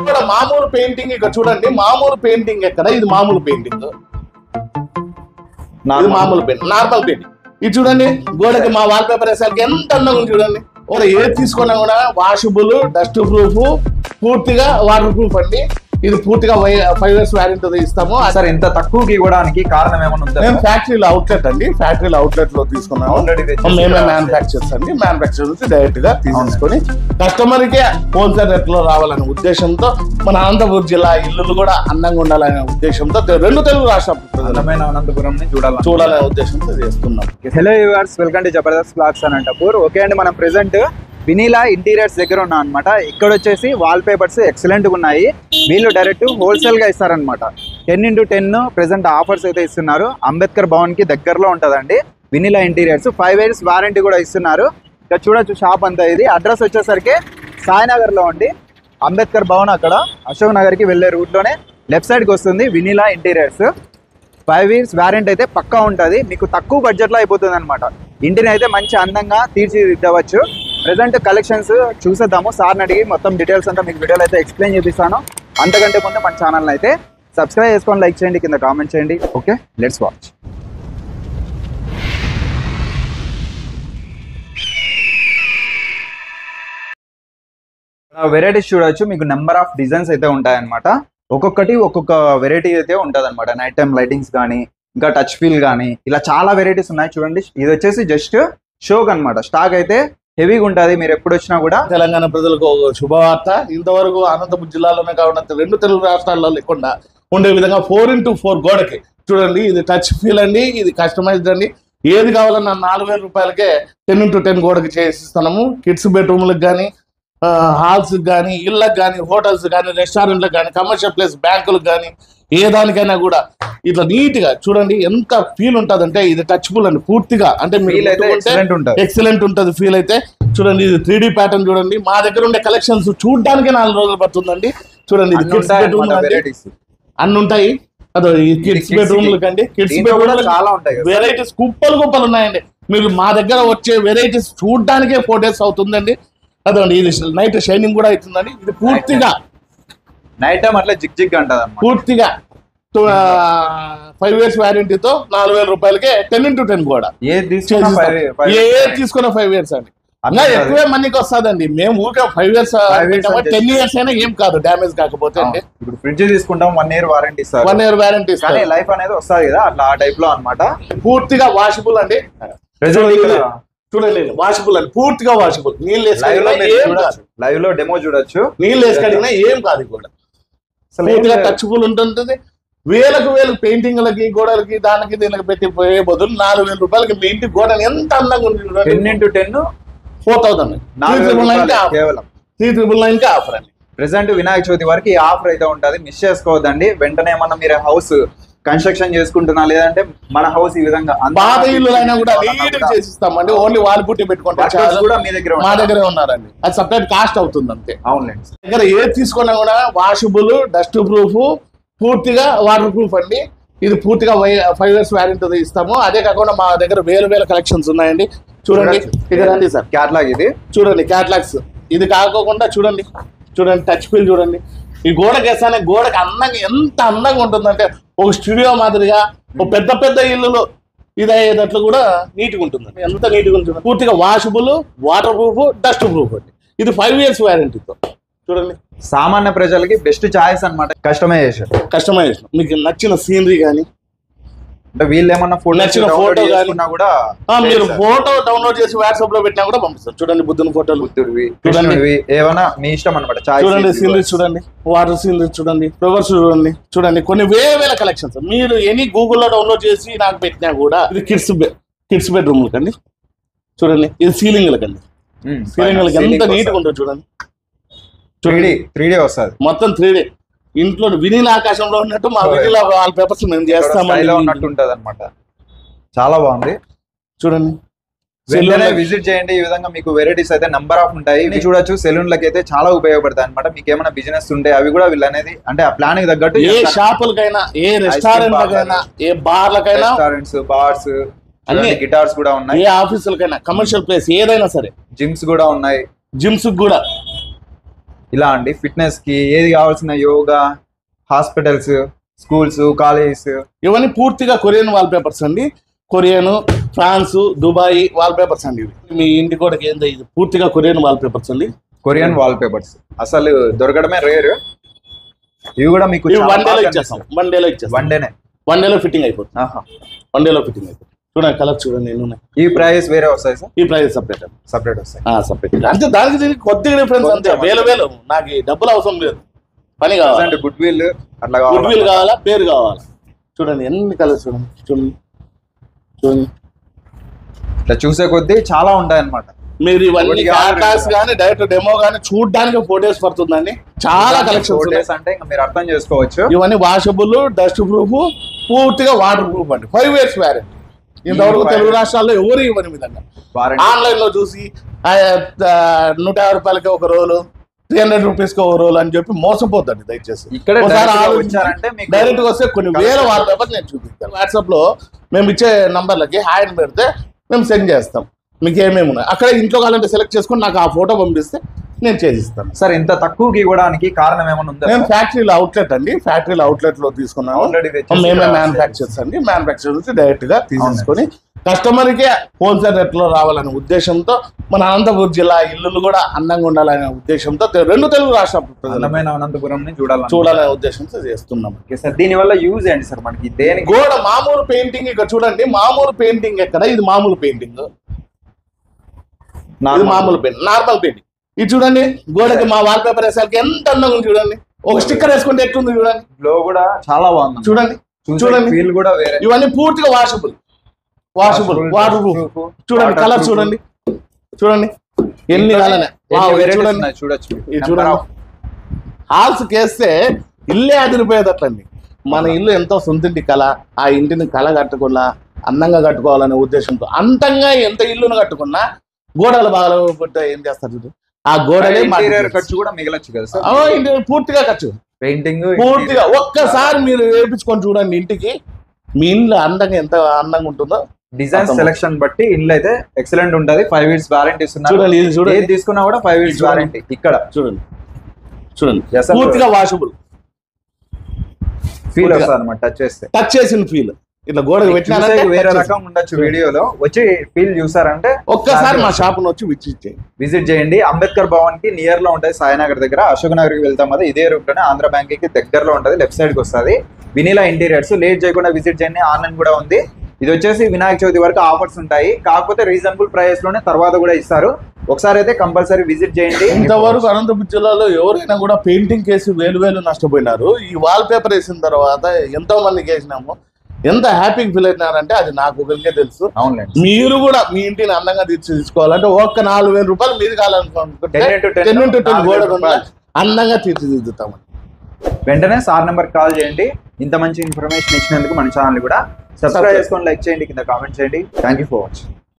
ఇక్కడ మామూలు పెయింటింగ్ ఇక్కడ చూడండి, మామూలు పెయింటింగ్ ఎక్కడ, ఇది మామూలు పెయింటింగ్, ఇది మామూలు పెయింటింగ్, నార్మల్ పెయింటింగ్. ఇది చూడండి గోడకి మా వాల్ పేపర్ వేసానికి ఎంత అందంగా ఉంది చూడండి. ఒక ఏది తీసుకున్నా కూడా వాషబుల్, డస్ట్ ప్రూఫ్, పూర్తిగా వాటర్ ప్రూఫ్ అండి. ఇది పూర్తిగా 5 years వారంటీ ఇస్తాము. సార్ ఇంత తక్కువకి ఇవ్వడానికి కారణం ఏమైనా ఉందా? మేము ఫ్యాక్టరీలో అవుట్లెట్ అండి, ఫ్యాక్టరీలో అవుట్లెట్ లో తీసుకున్నాము. మేమే మ్యానుఫాక్చర్స్ అండి, మ్యానుఫాక్చర్ నుంచి డైరెక్ట్ గా తీసుకొని కస్టమర్ కే హోల్సేల్ రేట్ లో రావాలనే ఉద్దేశంతో మన అనంతపురం జిల్లా ఇల్లులు కూడా అందంగా ఉండాలనే ఉద్దేశంతో 2 తెలుగు రాష్ట్ర అనంతపురం చూడాలనే ఉద్దేశంతో చేస్తున్నాం. Hello viewers, welcome to Jabardasth blogs Anantapur. Okay అండి, మనం ప్రెసెంట్ వినీలా ఇంటీరియర్స్ దగ్గర ఉన్నాం అనమాట. ఇక్కడ వచ్చేసి వాల్ పేపర్స్ ఎక్సలెంట్గా ఉన్నాయి. వీళ్ళు డైరెక్ట్ హోల్సేల్గా ఇస్తారనమాట. 10x10 ప్రెసెంట్ ఆఫర్స్ అయితే ఇస్తున్నారు. అంబేద్కర్ భవన్కి దగ్గరలో ఉంటుందండి వినీలా ఇంటీరియర్స్. 5 years వారంటీ కూడా ఇస్తున్నారు. ఇక్కడ చూడొచ్చు షాప్ అంతా. ఇది అడ్రస్ వచ్చేసరికి సాయినగర్లో ఉండి అంబేద్కర్ భవన్ అక్కడ అశోక్ నగర్కి వెళ్ళే రూట్లోనే లెఫ్ట్ సైడ్కి వస్తుంది వినీలా ఇంటీరియర్స్. 5 years వారంటీ అయితే పక్కా ఉంటుంది. మీకు తక్కువ బడ్జెట్లో అయిపోతుంది అనమాట. ఇంటిని అయితే మంచి అందంగా తీర్చిదిద్దవచ్చు. ప్రెసెంట్ కలెక్షన్స్ చూసేద్దాము. సార్ని అడిగి మొత్తం డీటెయిల్స్ అంతా మీకు వీడియోలో అయితే ఎక్స్ప్లెయిన్ చేపిస్తాను. అంతకంటే ముందు మన ఛానల్ని అయితే సబ్స్క్రైబ్ చేసుకొని లైక్ చేయండి, కింద కామెంట్ చేయండి. Okay, let's watch. వెరైటీస్ చూడొచ్చు. మీకు నెంబర్ ఆఫ్ డిజైన్స్ అయితే ఉంటాయన్నమాట. ఒక్కొక్కటి ఒక్కొక్క వెరైటీ అయితే ఉంటుంది అనమాట. నైట్ టైం లైటింగ్స్ కానీ, ఇంకా టచ్ ఫీల్ కానీ, ఇలా చాలా వెరైటీస్ ఉన్నాయి చూడండి. ఇది వచ్చేసి జస్ట్ షోక్ అనమాట. స్టాక్ అయితే హెవీగా ఉంటుంది. మీరు ఎప్పుడు వచ్చినా కూడా తెలంగాణ ప్రజలకు శుభవార్త. ఇంతవరకు అనంతపురం జిల్లాలోనే కాకుండా 2 తెలుగు రాష్ట్రాల్లో లేకుండా ఉండే విధంగా 4x4 గోడకి చూడండి. ఇది టచ్ ఫీల్ అండి, ఇది కస్టమైజ్డ్ అండి. ఏది కావాలన్నా 4000 రూపాయలకే 10x10 గోడకి చేసిస్తున్నాము. కిడ్స్ బెడ్రూమ్లకు కానీ, హాల్స్ కానీ, ఇళ్ళకి కానీ, హోటల్స్ కానీ, రెస్టారెంట్లకు కానీ, కమర్షియల్ ప్లేస్, బ్యాంకులకు కానీ, ఏ దానికైనా కూడా ఇట్లా నీట్ గా చూడండి ఎంత ఫీల్ ఉంటుంది అంటే ఇది టచ్బుల్ అండి పూర్తిగా. అంటే ఎక్సలెంట్ ఉంటుంది ఫీల్ అయితే. చూడండి ఇది 3D ప్యాటర్న్ చూడండి. మా దగ్గర ఉండే కలెక్షన్స్ చూడడానికి 4 రోజులు పడుతుందండి. చూడండి ఇది కిడ్స్ బెడ్రూమ్ అన్ని ఉంటాయి. అదో ఈ కిడ్స్ బెడ్రూమ్ కండి, కిడ్స్ బెడ్రూమ్ చాలా ఉంటాయి వెరైటీస్ కుప్పలు ఉన్నాయండి. మీరు మా దగ్గర వచ్చే వెరైటీస్ చూడడానికే 4 days అవుతుందండి. అదండి ఇది నైట్ షైనింగ్ కూడా అవుతుందండి. ఇది పూర్తిగా నైట్ టైం అట్లా జిగ్ జిగ్ అంటది పూర్తిగా 5 years వారంటీతో 4000 రూపాయలకే 10x10 కూడా ఏది తీసుకున్న 5 years అండి. అలా ఎక్కువే మనకి వస్తుందండి. మేము ఊరికే 5 years 10 years అయినా ఏం కాదు డ్యామేజ్ కాకపోతే అండి. ఇప్పుడు ఫ్రిడ్జ్ తీసుకుంటాం 1 year వారంటీ ఇస్తారు. 1 year వారంటీ ఇస్తారు. లైఫ్ అనేది వస్తుంది కదా అట్లా ఆ టైప్ లో అనమాట. పూర్తిగా వాషబుల్ అండి. చూడండి వాషబుల్ అండి, పూర్తిగా వాషబుల్. నీళ్ళు లైవ్ లో డెమో చూడొచ్చు. నీళ్ళు వేసుకడిగినా ఏం కాదు కూడా. పూర్తిగా టచ్బుల్ ఉంటుంది. వేలకు పెయింటింగ్లకి, గోడలకి, దానికి దీనికి పెట్టి పోయే బదులు 4000 రూపాయలకి మీ ఇంటి గోడలు ఎంత అందంగా ఉంది. 10x10 4,000 3,999 ఆఫర్ అండి. ప్రెసెంట్ వినాయక చవితి వరకు ఈ ఆఫర్ అయితే ఉంటుంది. మిస్ చేసుకోవద్దండి. వెంటనే ఏమన్నా మీరు హౌస్ కన్స్ట్రక్షన్ చేసుకుంటున్నా, లేదంటే మన హౌస్ ఈ విధంగా పాత ఇల్లు అయినా కూడా నీట్ గా చేసిస్తామండి. ఓన్లీ వాల్ పుట్టి పెట్టుకుంటే కూడా మీ దగ్గర మా దగ్గరే ఉన్నారండి. అది సపరేట్ కాస్ట్ అవుతుంది అంతే. అవునండి. దగ్గర ఏది తీసుకున్నా కూడా వాషబుల్, డస్ట్ ప్రూఫ్, పూర్తిగా వాటర్ ప్రూఫ్ అండి. ఇది పూర్తిగా 5 years వారంటీ ఇస్తాము. అదే కాకుండా మా దగ్గర వేల కలెక్షన్స్ ఉన్నాయండి. చూడండి ఇక్కడ రండి సార్, క్యాటలాగ్ ఇది చూడండి, క్యాటలాగ్స్. ఇది కాకోకుండా చూడండి టచ్ ఫీల్ చూడండి. ఈ గోడకి వేస్తానే గోడకి అందంగా ఎంత అందంగా ఉంటుందంటే ఒక స్టూడియో మాదిరిగా, ఒక పెద్ద ఇల్లులో ఇది అయ్యేటట్లు కూడా నీట్గా ఉంటుంది. ఎంత నీట్గా ఉంటుంది. పూర్తిగా washable, water proof, dust proof అండి. ఇది 5 years వారంటీతో. చూడండి సామాన్య ప్రజలకి బెస్ట్ చాయిస్ అనమాట. కస్టమైజేషన్ మీకు నచ్చిన సీనరీ కానీ, అంటే వీళ్ళు ఏమన్నా నచ్చిన ఫోటో కూడా మీరు ఫోటో డౌన్లోడ్ చేసి వాట్సాప్ లో పెట్టినా కూడా పంపిస్తారు. చూడండి బుద్ధుని ఫోటోలు, చూడండి ఏమన్నా మీ ఇష్టం అనమాట. చూడండి సీనరీస్ చూడండి, వాటర్ సీనరీస్ చూడండి, ఫ్లవర్స్ చూడండి కొన్ని వేల కలెక్షన్స్. మీరు ఎనీ గూగుల్లో డౌన్లోడ్ చేసి నాకు పెట్టినా కూడా. ఇది కిడ్స్ బెడ్రూమ్ కండి. చూడండి ఇది సీలింగ్లకండి. సీలింగ్లకి ఎంత నీట్గా ఉంటుంది చూడండి. 3D వస్తుంది మొత్తం 3D. ఇంట్లో వినీల ఆకాశంలో ఉన్నట్టు మా వినీల వాల్ పేపర్స్ మేము చేస్తాము ఉన్నట్టు ఉంటది అనమాట. చాలా బాగుంది. చూడండి విజిట్ చేయండి. ఈ విధంగా మీకు వెరైటీస్ అయితే నెంబర్ ఆఫ్ ఉంటాయి. చూడొచ్చు. సెలూన్లకి అయితే చాలా ఉపయోగపడతాయి అనమాట. మీకు ఏమైనా బిజినెస్ ఉంటే అవి కూడా వీళ్ళు అనేది అంటే ఆ ప్లాన్ కి తగ్గట్టు ఏ షాపులకైనా, ఏ రెస్టారెంట్లకైనా, ఏ బార్లకైనా, రెస్టారెంట్స్, బార్స్, అన్ని గిటార్స్ కూడా ఉన్నాయి. ఏ ఆఫీసులకైనా, కమర్షియల్ ప్లేస్ ఏదైనా సరే, జిమ్స్ కూడా ఉన్నాయి. జిమ్స్ కూడా ఇలా అండి ఫిట్నెస్ కి ఏది కావాల్సిన యోగా, హాస్పిటల్స్, స్కూల్స్, కాలేజెస్ ఇవన్నీ పూర్తిగా కొరియన్ వాల్ పేపర్స్ అండి. Korean, France, Dubai wallpapers అండి ఇవి. మీ ఇంటి కూడా ఏందో ఇది పూర్తిగా కొరియన్ వాల్ పేపర్స్ అండి. కొరియన్ వాల్ పేపర్స్ అసలు దొరకడమే రేర్. ఇవి కూడా మీకు వన్ డేలో ఇచ్చేస్తాం. వన్ డేలో ఫిట్టింగ్ అయిపోతుంది. వన్ డేలో ఫిట్టింగ్ అయిపోతుంది. చూడండి కలర్ చూడండి ఎన్ని ఉన్నాయి. ఈ ప్రైస్ వేరే వస్తాయి సార్? ఈ ప్రైస్ సపరేట్ వస్తాయి. సపరేట్ అంటే దానికి దీనికి కొద్దిగా డిఫరెన్స్ అంతే. వేలు నాకు డబ్బులు అవసరం లేదు, పని కావాలి. గుడ్ విల్ అట్లా గుడ్ విల్ కావాలా, పేరు కావాలా. చూడండి ఎన్ని కలర్స్ చూడండి. ఇట్లా చూసే కొద్దీ చాలా ఉంటాయి అన్నమాట. మీరు ఇవన్నీ క్లాస్ కానీ డైరెక్ట్ డెమో కానీ చూడడానికి ఫోటోస్ పడుతుందండి. చాలా కలెక్షన్స్ అంటే ఇంకా మీరు అర్థం చేసుకోవచ్చు. ఇవన్నీ వాషబుల్, డస్ట్ ప్రూఫ్, పూర్తిగా వాటర్ ప్రూఫ్ అండి. 5 years వ్యారంటీ. ఇంతవరకు తెలుగు రాష్ట్రాల్లో ఎవరు ఇవ్వని విధంగా ఆన్లైన్ లో చూసి 150 రూపాయలకి ఒక రోలు, 300 రూపీస్కి ఒక రోల్ అని చెప్పి మోసపోద్దండి. దయచేసి ఇక్కడ డైరెక్ట్ గా వస్తే కొన్ని వేల వాల్ పేపర్స్ నేను చూపిస్తాను. వాట్సాప్ లో మేము ఇచ్చే నంబర్లకి హాయ్ అని పెడితే మేము సెండ్ చేస్తాం. మీకు ఏమేమి ఉన్నాయి అక్కడ ఇంట్లో కావాలంటే సెలెక్ట్ చేసుకుని నాకు ఆ ఫోటో పంపిస్తే నేను చేసిస్తాను. సార్ ఇంత తక్కువకి ఇవ్వడానికి కారణం ఏమైనా ఉందా? నేను ఫ్యాక్టరీలో అవుట్లెట్ అండి. ఫ్యాక్టరీలో అవుట్లెట్ లో తీసుకున్నాను. మేమే మ్యానుఫ్యాక్చర్స్ అండి. మ్యానుఫ్యాక్చర్ నుంచి డైరెక్ట్ గా తీసుకొని కస్టమర్ కే హోల్సేల్ రేట్ లో రావాలనే ఉద్దేశంతో మన అనంతపురం జిల్లా ఇల్లులు కూడా అందంగా ఉండాలనే ఉద్దేశంతో 2 తెలుగు రాష్ట్రాలు అనంతపురం చూడాలనే ఉద్దేశంతో చేస్తున్నాం. దీని వల్ల యూజ్ ఏంటి సార్ మనకి? గోడ మామూలు పెయింటింగ్ ఇక్కడ చూడండి. మామూలు పెయింటింగ్ ఎక్కడ, ఇది మామూలు పెయింటింగ్, మామూలు పెయింటింగ్, నార్మల్ పెయింటింగ్. ఇది చూడండి గోడకి మా వాల్ పేపర్ వేసారికి ఎంత అందంగా ఉంది చూడండి. ఒక స్టిక్కర్ వేసుకుంటే ఎట్లుంది చూడండి. గ్లో కూడా చాలా బాగుంది చూడండి. ఫీల్ కూడా వేరే. ఇవన్నీ పూర్తిగా వాషబుల్, వాటర్ ప్రూఫ్. చూడండి కలర్ చూడండి. ఎన్ని కాలనే చూడొచ్చు. చూడండి హాల్స్ కేస్తే ఇల్లే అదిరిపోయేదట్లండి. మన ఇల్లు ఎంతో సొంతింటి కళ. ఆ ఇంటిని కళ కట్టుకున్నా అందంగా కట్టుకోవాలనే ఉద్దేశంతో అంతంగా ఎంత ఇల్లును కట్టుకున్నా గోడలు బాగా ఏం చేస్తారు ఆ గోడలే ఖర్చు కూడా మిగలచ్చు కదా సార్? పూర్తిగా ఖర్చు పెయింటింగ్ పూర్తిగా ఒక్కసారి మీరు వేయించుకొని చూడండి ఇంటికి. మీ ఇల్లు అందంగా ఎంత అందంగా ఉంటుందో. డిజైన్ సెలక్షన్ బట్టి ఇల్లు అయితే ఎక్సలెంట్ ఉంటది. 5 years వారంటీ ఇస్తున్నారు. చూడండి తీసుకున్నా కూడా 5 years వారంటీ. ఇక్కడ చూడండి పూర్తిగా వాషబుల్ ఫీల్ వస్తుంది అనమాట. టచ్ చేసిన ఫీల్ ఇట్లా గోడకు పెట్టినా వేరే రకం ఉండొచ్చు. వీడియోలో వచ్చి ఫీల్ చూసారంటే ఒక్కసారి మా షాప్ వచ్చి విజిట్ చేయండి. అంబేద్కర్ భవన్ కి నియర్ లో ఉంటది. సాయినగర్ దగ్గర అశోక్ నగర్ కి వెళ్తాం కదా, ఇదే రూట్ లోనే ఆంధ్ర బ్యాంక్ కి దగ్గరలో ఉంటది. లెఫ్ట్ సైడ్ కి వస్తుంది. వినీలా ఇంటీరియర్స్. లేట్ చేయకుండా విజిట్ చేయండి. ఆన్లైన్ కూడా ఉంది. ఇది వచ్చేసి వినాయక చవితి వరకు ఆఫర్స్ ఉంటాయి. కాకపోతే రీజనబుల్ ప్రైస్ లోనే తర్వాత కూడా ఇస్తారు. ఒకసారి అయితే కంపల్సరీ విజిట్ చేయండి. ఇంతవరకు అనంతపురం జిల్లాలో ఎవరైనా కూడా పెయింటింగ్ కేసి వేలు నష్టపోయినారు. ఈ వాల్ పేపర్ వేసిన తర్వాత ఎంతో మందికి వేసినాము. ఎంత హ్యాపీగా ఫీల్ అవుతున్నారంటే అది నాకు ఒకరికే తెలుసు. మీరు కూడా మీ ఇంటిని అందంగా తీర్చిదిద్దుకోవాలంటే ఒక్క 4,000 రూపాయలు మీది కావాలనుకుంటే 10 గోడ అందంగా తీర్చిదిద్దుతాం. వెంటనే సార్ నెంబర్ కాల్ చేయండి. ఇంత మంచి ఇన్ఫర్మేషన్ ఇచ్చినందుకు మన ఛానల్ కూడా సబ్స్క్రైబ్ చేసుకొని లైక్ చేయండి, కింద కామెంట్ చేయండి. Thank you for watching.